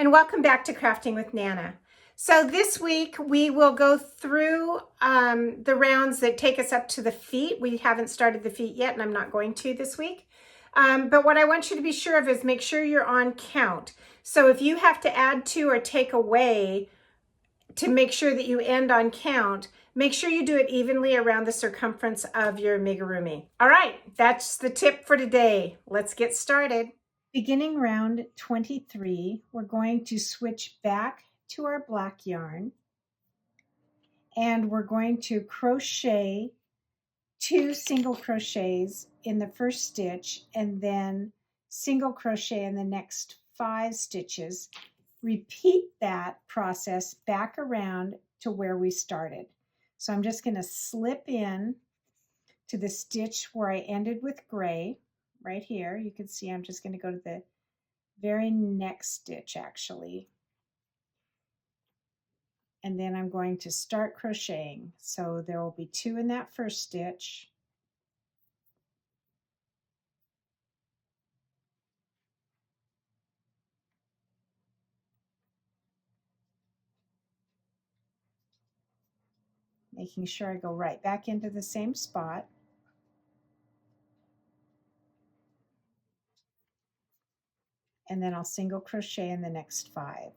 and welcome back to Crafting with Nana. So this week we will go through the rounds that take us up to the feet. We haven't started the feet yet, and I'm not going to this week. But what I want you to be sure of is make sure you're on count. So if you have to add to or take away to make sure that you end on count, make sure you do it evenly around the circumference of your amigurumi. All right, that's the tip for today. Let's get started. Beginning round 23, we're going to switch back to our black yarn and we're going to crochet 2 single crochets in the first stitch and then single crochet in the next 5 stitches. Repeat that process back around to where we started. So I'm just going to slip in to the stitch where I ended with gray right here. You can see I'm just going to go to the very next stitch actually. And then I'm going to start crocheting. So there will be 2 in that first stitch. Making sure I go right back into the same spot. And then I'll single crochet in the next 5.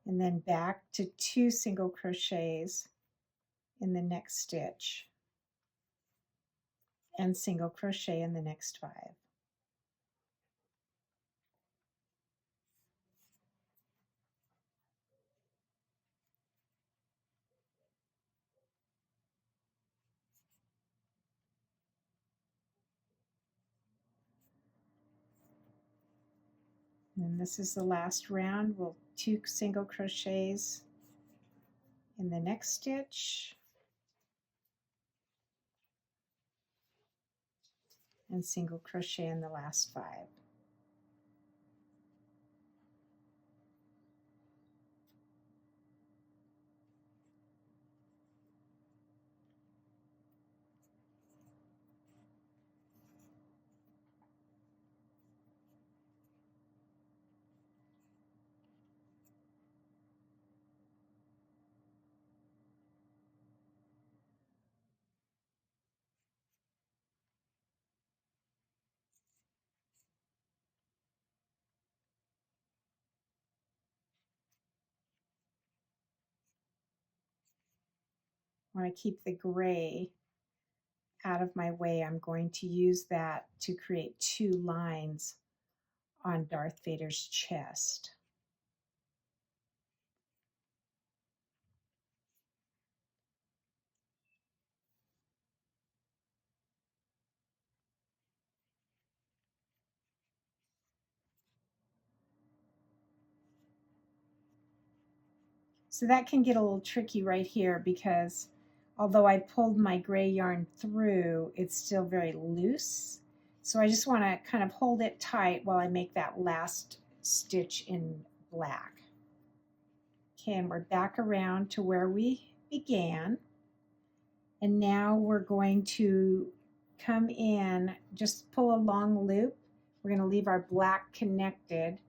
And then back to 2 single crochets in the next stitch and single crochet in the next 5. And this is the last round. We'll 2 single crochets in the next stitch and single crochet in the last 5. I want to keep the gray out of my way. I'm going to use that to create 2 lines on Darth Vader's chest. So that can get a little tricky right here because although I pulled my gray yarn through, it's still very loose. So I just want to kind of hold it tight while I make that last stitch in black. Okay, and we're back around to where we began. And now we're going to come in, just pull a long loop. We're going to leave our black connected,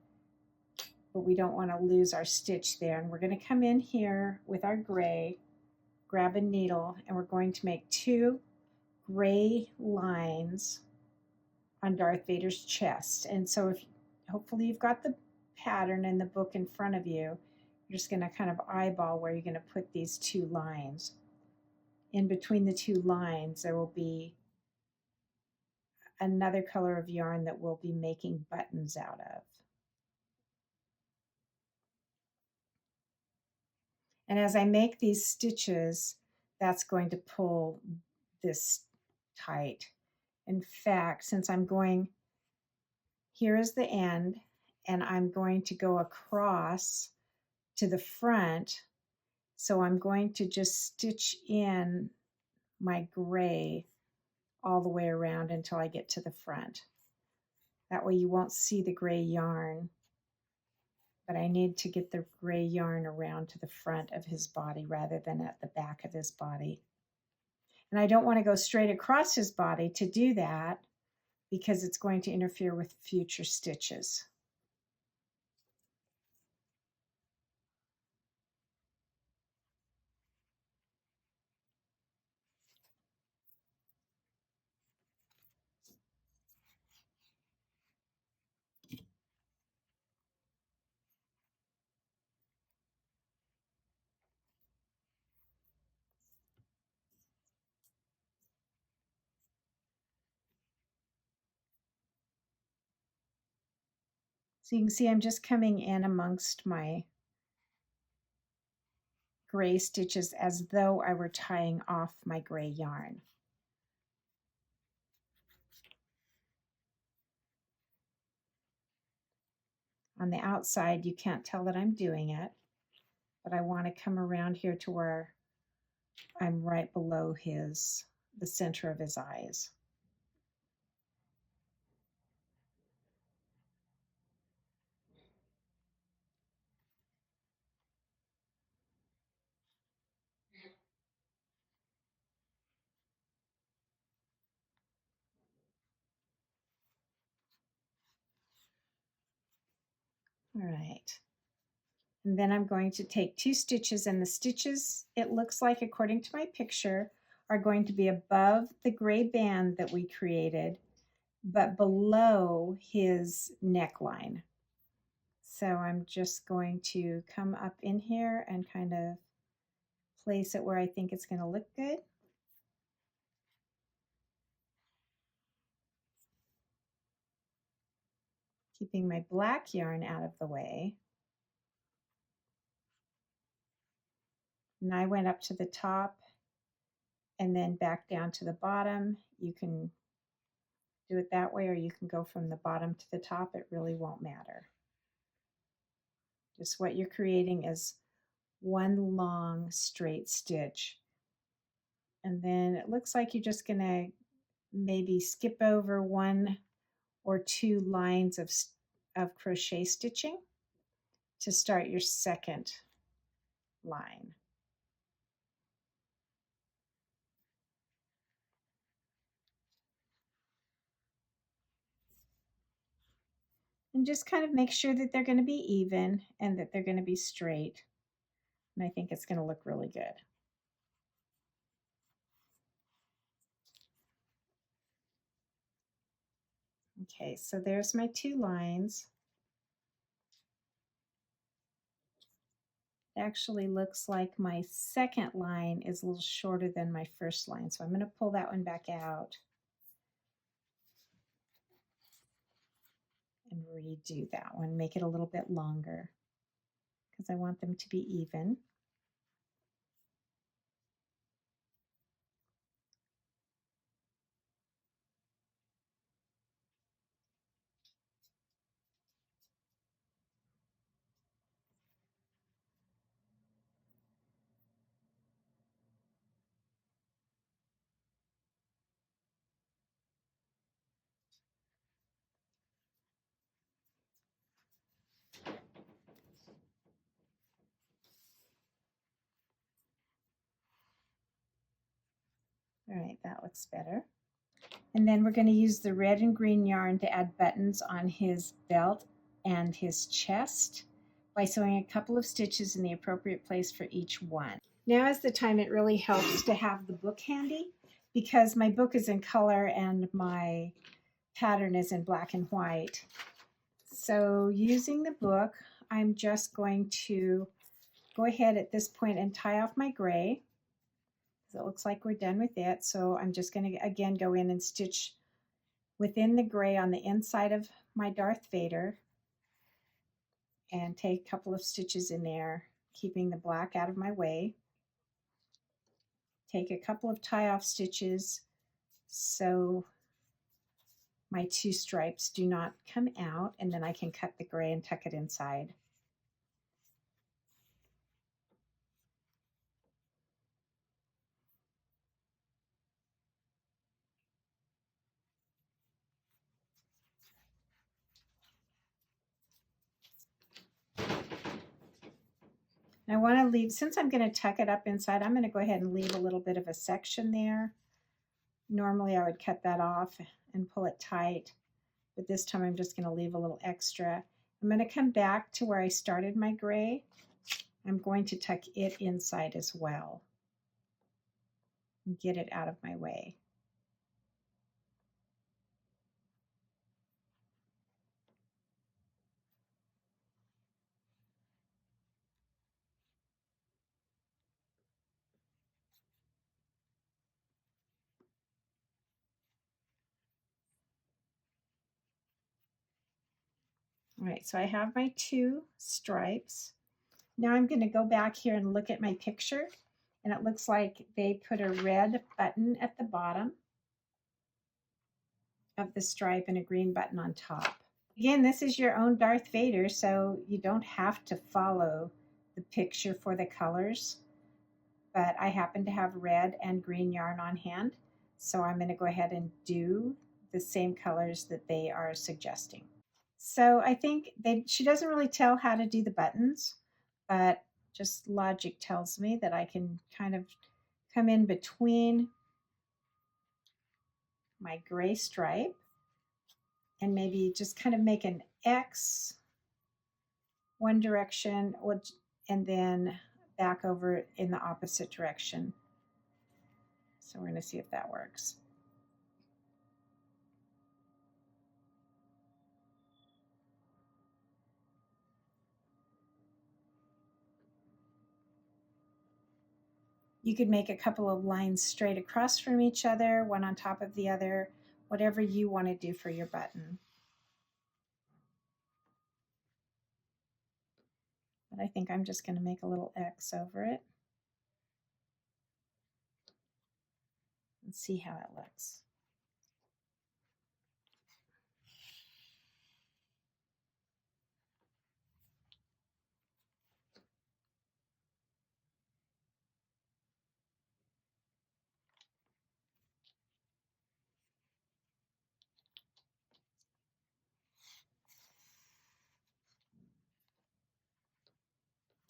but we don't want to lose our stitch there. And we're going to come in here with our gray, grab a needle, and we're going to make 2 gray lines on Darth Vader's chest. And so if hopefully you've got the pattern in the book in front of you, you're just going to kind of eyeball where you're going to put these 2 lines. In between the 2 lines, there will be another color of yarn that we'll be making buttons out of. And as I make these stitches, that's going to pull this tight. In fact, since I'm going, here is the end, and I'm going to go across to the front. So I'm going to just stitch in my gray all the way around until I get to the front. That way you won't see the gray yarn, but I need to get the gray yarn around to the front of his body rather than at the back of his body. And I don't want to go straight across his body to do that because it's going to interfere with future stitches. So you can see I'm just coming in amongst my gray stitches as though I were tying off my gray yarn. On the outside, you can't tell that I'm doing it, but I want to come around here to where I'm right below the center of his eyes. All right. And then I'm going to take 2 stitches, and the stitches, it looks like, according to my picture, are going to be above the gray band that we created, but below his neckline. So I'm just going to come up in here and kind of place it where I think it's going to look good. Keeping my black yarn out of the way. And I went up to the top and then back down to the bottom. You can do it that way, or you can go from the bottom to the top. It really won't matter. Just what you're creating is one long straight stitch. And then it looks like you're just going to maybe skip over 1 or 2 lines of crochet stitching to start your second line. And just kind of make sure that they're going to be even and that they're going to be straight. And I think it's going to look really good. Okay, so there's my 2 lines. It actually looks like my second line is a little shorter than my first line, so I'm going to pull that one back out and redo that one, make it a little bit longer because I want them to be even. All right, that looks better. And then we're going to use the red and green yarn to add buttons on his belt and his chest by sewing a couple of stitches in the appropriate place for each one. Now is the time it really helps to have the book handy because my book is in color and my pattern is in black and white. So using the book, I'm just going to go ahead at this point and tie off my gray. It looks like we're done with it. So I'm just going to again go in and stitch within the gray on the inside of my Darth Vader and take a couple of stitches in there, keeping the black out of my way. Take a couple of tie-off stitches so my 2 stripes do not come out, and then I can cut the gray and tuck it inside. And I want to leave, since I'm going to tuck it up inside, I'm going to go ahead and leave a little bit of a section there. Normally I would cut that off and pull it tight, but this time I'm just going to leave a little extra. I'm going to come back to where I started my gray. I'm going to tuck it inside as well and get it out of my way. All right, so I have my 2 stripes. Now I'm going to go back here and look at my picture, and it looks like they put a red button at the bottom of the stripe and a green button on top. Again, this is your own Darth Vader, so you don't have to follow the picture for the colors, but I happen to have red and green yarn on hand, so I'm going to go ahead and do the same colors that they are suggesting. So I think she doesn't really tell how to do the buttons, but just logic tells me that I can kind of come in between my gray stripe and maybe just kind of make an X one direction and then back over in the opposite direction. So we're going to see if that works. You could make a couple of lines straight across from each other, one on top of the other, whatever you want to do for your button. But I think I'm just going to make a little X over it and see how it looks.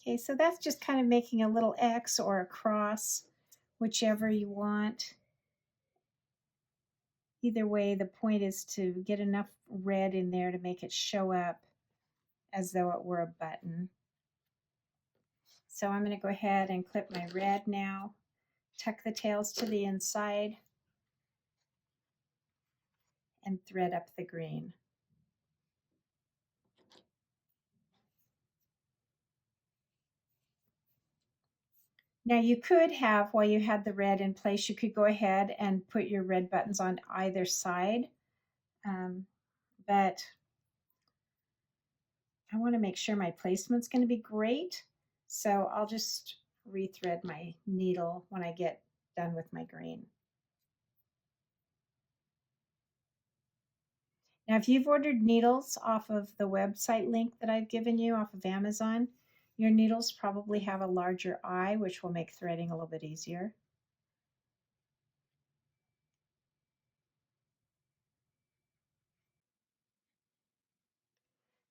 Okay, so that's just kind of making a little X or a cross, whichever you want. Either way, the point is to get enough red in there to make it show up as though it were a button. So I'm going to go ahead and clip my red now, tuck the tails to the inside, and thread up the green. Now you could have, while you had the red in place, you could go ahead and put your red buttons on either side. But I want to make sure my placement's going to be great. So I'll just rethread my needle when I get done with my green. Now, if you've ordered needles off of the website link that I've given you off of Amazon, your needles probably have a larger eye, which will make threading a little bit easier.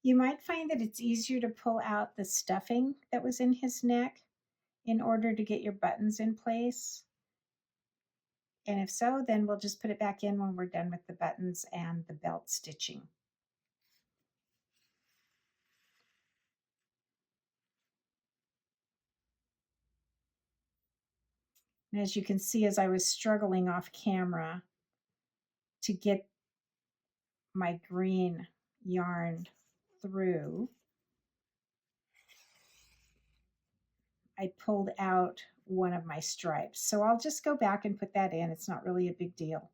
You might find that it's easier to pull out the stuffing that was in his neck in order to get your buttons in place. And if so, then we'll just put it back in when we're done with the buttons and the belt stitching. And as you can see, as I was struggling off camera to get my green yarn through, I pulled out one of my stripes. So I'll just go back and put that in. It's not really a big deal.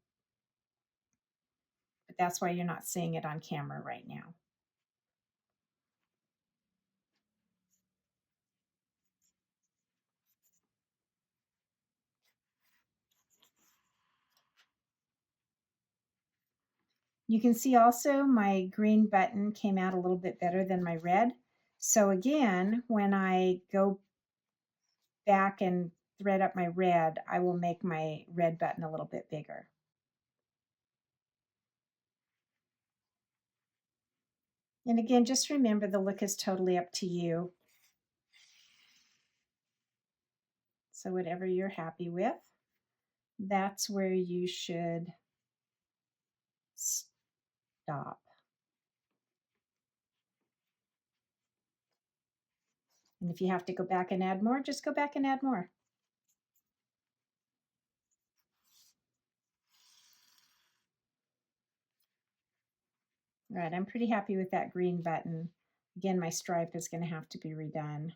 But that's why you're not seeing it on camera right now. You can see also my green button came out a little bit better than my red. So again, when I go back and thread up my red, I will make my red button a little bit bigger. And again, just remember the look is totally up to you. So whatever you're happy with, that's where you should stop. And if you have to go back and add more, just go back and add more. All right, I'm pretty happy with that green button. Again, my stripe is going to have to be redone.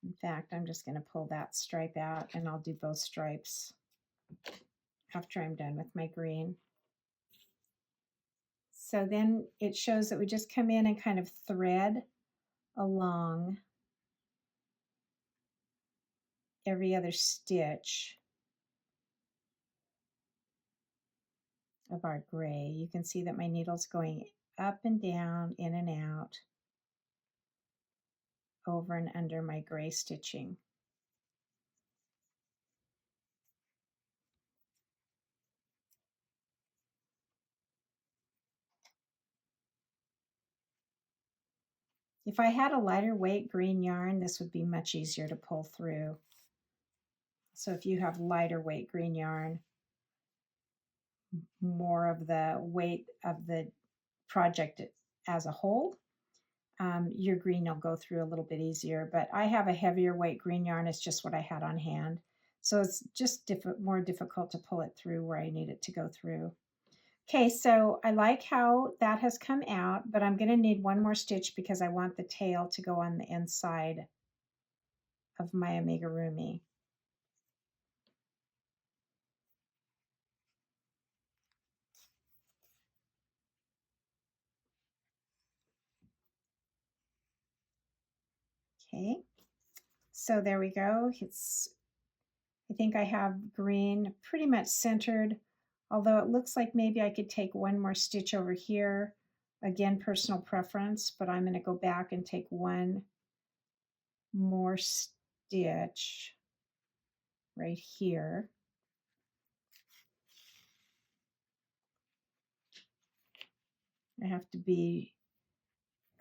In fact, I'm just going to pull that stripe out and I'll do both stripes after I'm done with my green. So then it shows that we just come in and kind of thread along every other stitch of our gray. You can see that my needle's going up and down, in and out, over and under my gray stitching. If I had a lighter weight green yarn, this would be much easier to pull through. So if you have lighter weight green yarn, more of the weight of the project as a whole, your green will go through a little bit easier. But I have a heavier weight green yarn. It's just what I had on hand. So it's just more difficult to pull it through where I need it to go through. Okay, so I like how that has come out, but I'm going to need one more stitch because I want the tail to go on the inside of my amigurumi. Okay, so there we go. I think I have green pretty much centered, although it looks like maybe I could take one more stitch over here. Again, personal preference, but I'm going to go back and take one more stitch right here. I have to be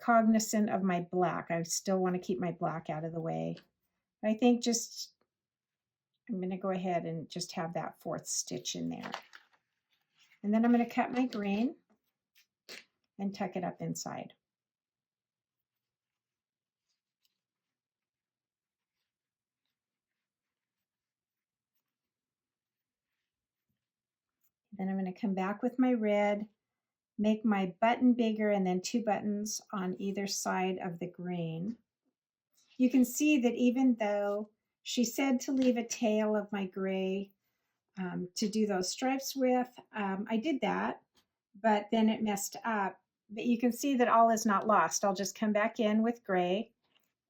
cognizant of my black. I still want to keep my black out of the way. I think just, I'm going to go ahead and just have that fourth stitch in there. And then I'm going to cut my green and tuck it up inside. Then I'm going to come back with my red, make my button bigger, and then 2 buttons on either side of the green. You can see that even though she said to leave a tail of my gray to do those stripes with, I did that, but then it messed up. But you can see that all is not lost. I'll just come back in with gray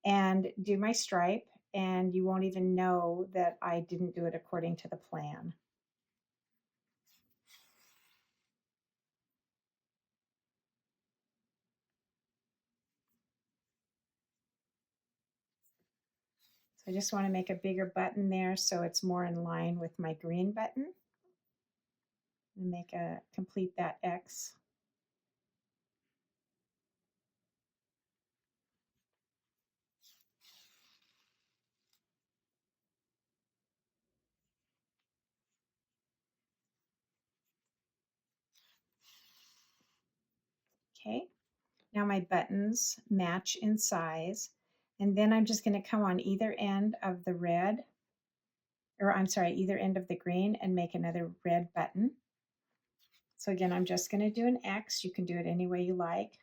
and do my stripe, and you won't even know that I didn't do it according to the plan. So I just want to make a bigger button there so it's more in line with my green button. And complete that X. Okay, now my buttons match in size. And then I'm just going to come on either end of the red, or I'm sorry, either end of the green and make another red button. So again, I'm just going to do an X. You can do it any way you like.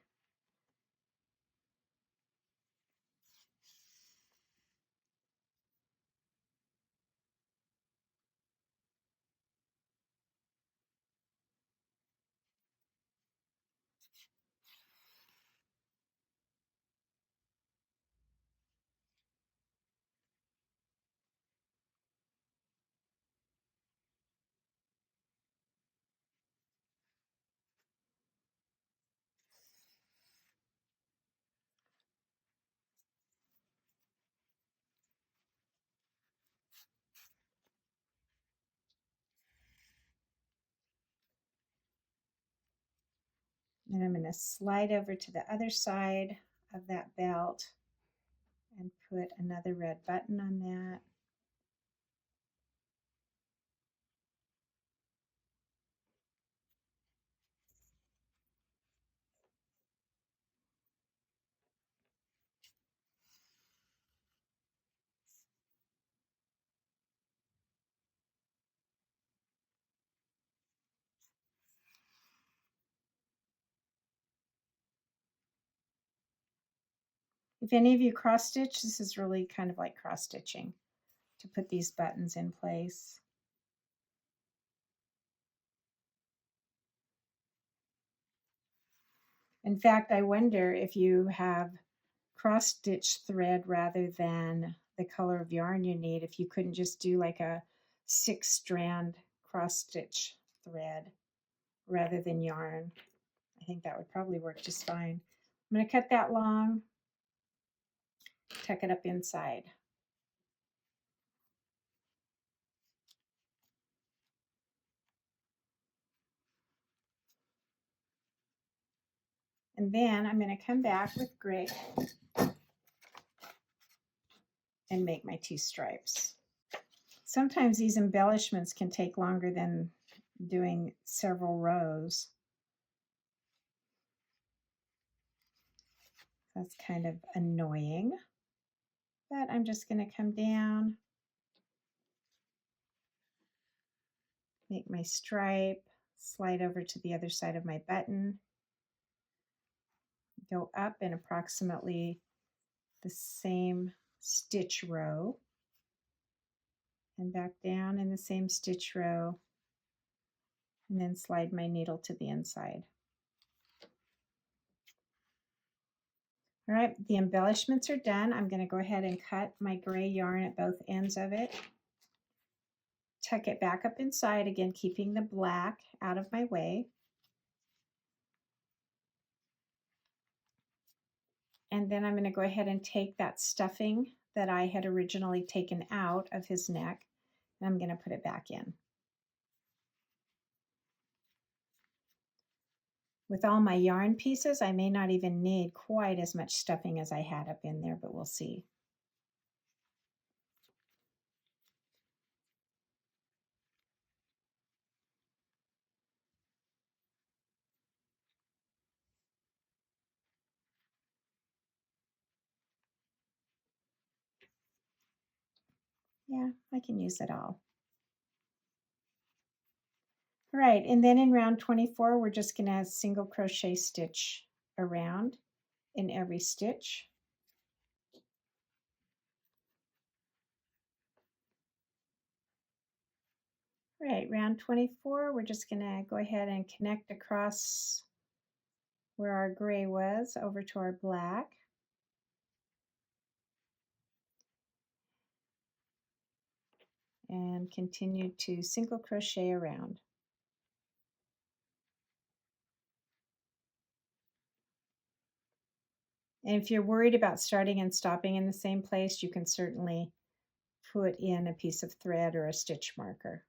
And I'm going to slide over to the other side of that belt and put another red button on that. If any of you cross stitch, this is really kind of like cross stitching to put these buttons in place. In fact, I wonder if you have cross stitch thread rather than the color of yarn you need, if you couldn't just do like a 6-strand cross stitch thread rather than yarn. I think that would probably work just fine. I'm going to cut that long, tuck it up inside. And then I'm going to come back with gray and make my 2 stripes. Sometimes these embellishments can take longer than doing several rows. That's kind of annoying, but I'm just going to come down, make my stripe, slide over to the other side of my button, go up in approximately the same stitch row, and back down in the same stitch row, and then slide my needle to the inside. All right, the embellishments are done. I'm going to go ahead and cut my gray yarn at both ends of it. Tuck it back up inside, again keeping the black out of my way. And then I'm going to go ahead and take that stuffing that I had originally taken out of his neck, and I'm going to put it back in. With all my yarn pieces, I may not even need quite as much stuffing as I had up in there, but we'll see. Yeah, I can use it all. All right, and then in round 24, we're just going to single crochet stitch around in every stitch. All right, round 24, we're just going to go ahead and connect across where our gray was over to our black. And continue to single crochet around. And if you're worried about starting and stopping in the same place, you can certainly put in a piece of thread or a stitch marker.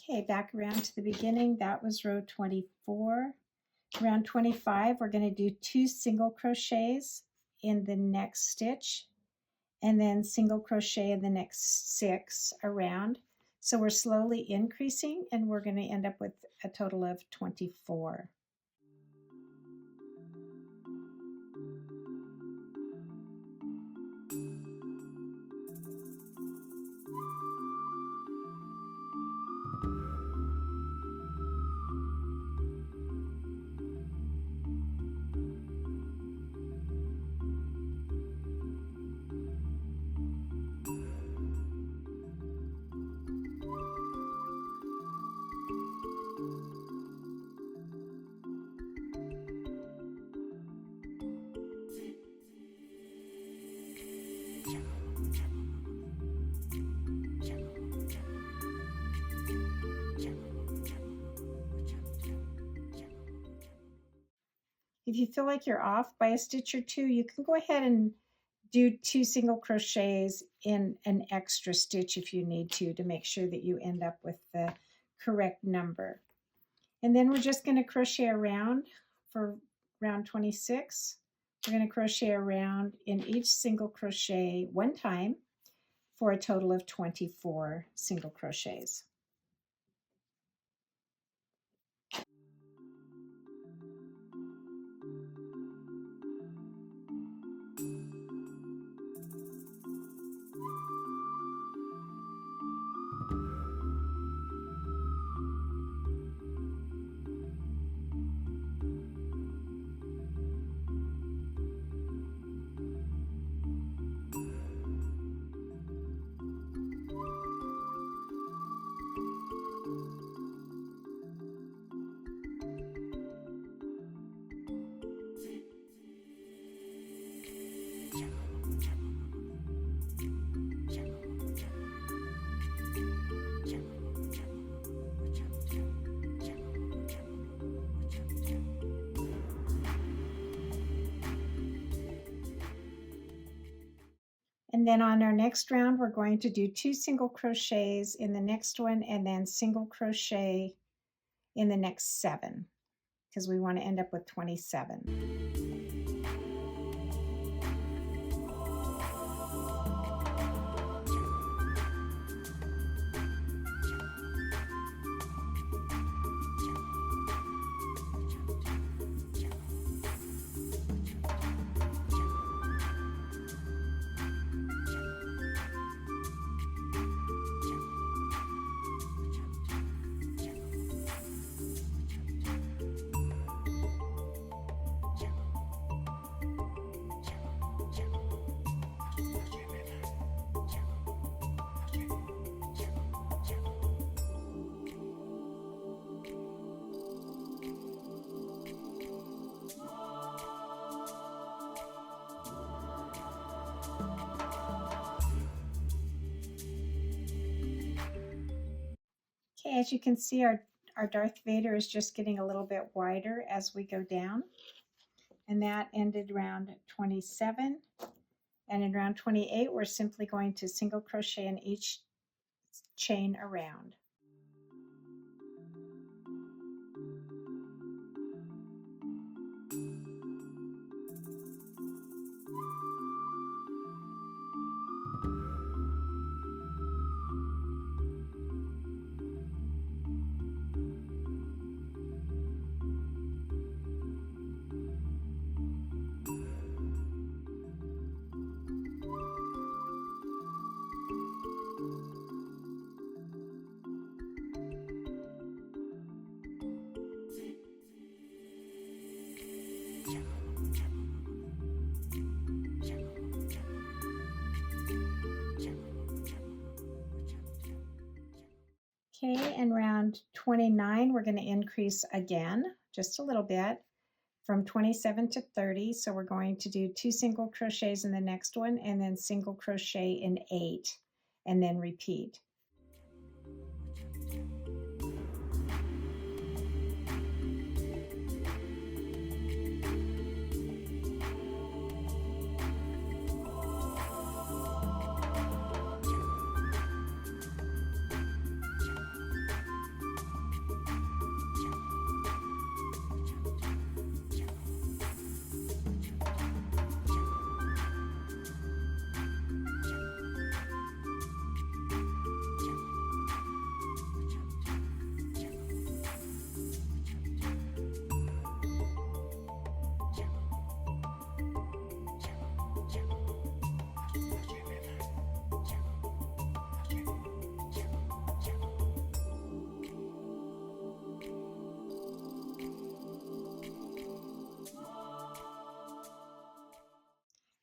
Okay, back around to the beginning. That was row 24. Round 25, we're going to do 2 single crochets in the next stitch and then single crochet in the next 6 around. So we're slowly increasing, and we're going to end up with a total of 24. If you feel like you're off by a stitch or two, you can go ahead and do 2 single crochets in an extra stitch if you need to make sure that you end up with the correct number. And then we're just going to crochet around for round 26. We're going to crochet around in each single crochet 1 time for a total of 24 single crochets. And then on our next round, we're going to do 2 single crochets in the next one, and then single crochet in the next 7, because we want to end up with 27. Okay, as you can see, our Darth Vader is just getting a little bit wider as we go down. And that ended round 27. And in round 28, we're simply going to single crochet in each chain around. Okay, and round 29, we're going to increase again, just a little bit, from 27 to 30. So we're going to do 2 single crochets in the next one, and then single crochet in 8, and then repeat.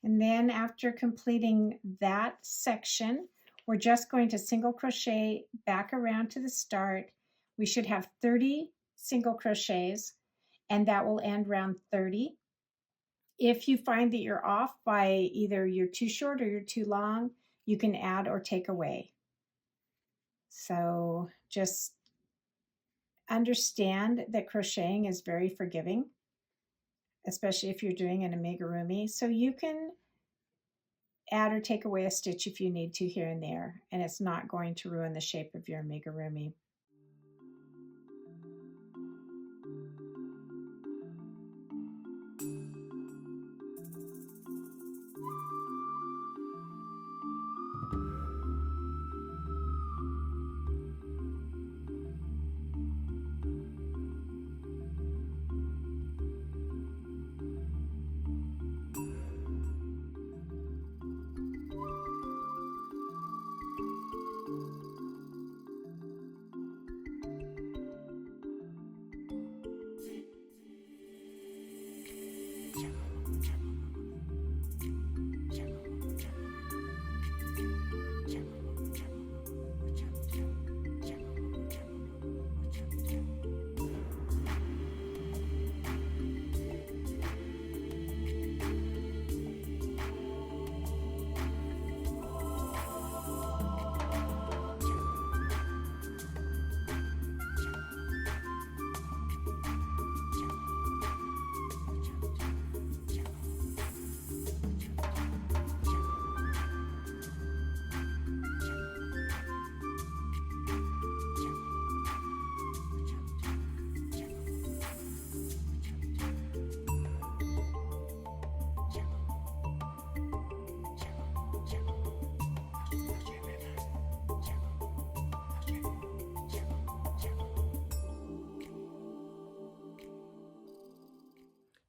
And then after completing that section, we're just going to single crochet back around to the start. We should have 30 single crochets, and that will end round 30. If you find that you're off by either you're too short or you're too long, you can add or take away. So just understand that crocheting is very forgiving, especially if you're doing an amigurumi. So you can add or take away a stitch if you need to here and there, and it's not going to ruin the shape of your amigurumi.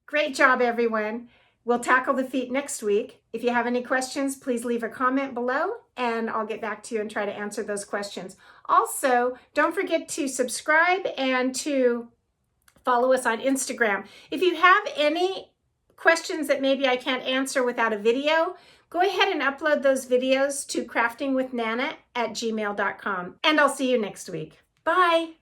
Great job, everyone. We'll tackle the feet next week. If you have any questions, please leave a comment below and I'll get back to you and try to answer those questions. Also, don't forget to subscribe and to follow us on Instagram. If you have any questions that maybe I can't answer without a video, go ahead and upload those videos to craftingwithnana@gmail.com. And I'll see you next week. Bye.